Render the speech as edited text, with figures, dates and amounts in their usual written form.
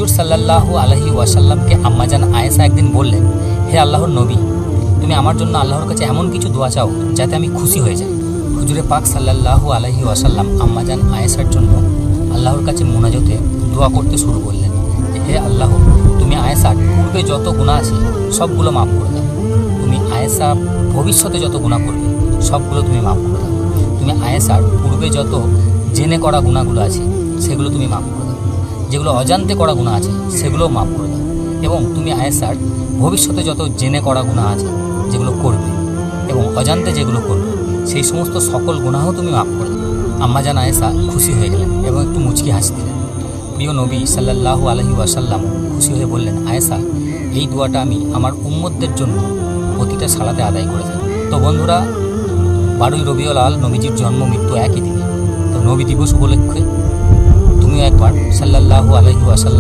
হুজুর সাল্লাল্লাহু আলাইহি ওয়াসাল্লামকে আম্মাজান আয়েশা একদিন বললেন, হে আল্লাহর নবী, তুমি আমার জন্য আল্লাহর কাছে এমন কিছু দোয়া চাও যাতে আমি খুশি হয়ে যাই। হুজুরে পাক সাল্লাল্লাহু আলাইহি ওয়াসাল্লাম আম্মাজান আয়েশার জন্য আল্লাহর কাছে মোনাজাতে দোয়া করতে শুরু করলেন। হে আল্লাহ, তুমি আয়েশার পূর্বে যত গুনাহ আছে সবগুলো মাফ করে দাও। তুমি আয়েশা ভবিষ্যতে যত গুনাহ করবে সবগুলো তুমি মাফ করে দাও। তুমি আয়েশার পূর্বে যত জেনে করা গুনাহগুলো আছে সেগুলো তুমি মাফ করে দাও। যেগুলো অজান্তে করা গুনাহ আছে সেগুলোও মাফ করে দাও। এবং তুমি আয়েশার ভবিষ্যতে যত জেনে করা গুনাহ আছে যেগুলো করবে এবং অজান্তে যেগুলো করবে সেই সমস্ত সকল গুনাহও তুমি মাফ করে দাও। আম্মাজান আয়েশা খুশি হয়ে গেলেন এবং একটু মুচকি হাসি দিলেন। প্রিয় নবী সাল্লাল্লাহু আলাইহি ওয়াসাল্লাম খুশি হয়ে বললেন, আয়েশা, এই দোয়াটা আমি আমার উম্মতদের জন্য প্রতিটা সালাতে আদায় করে থাকি। তো বন্ধুরা, 12ই রবিউল আউয়াল নবীজির জন্ম মৃত্যু একই দিনে। তো নবী দিবস উপলক্ষে তুমিও একবার সাল্লাল্লাহু আলাইহি ওয়াসাল্লাম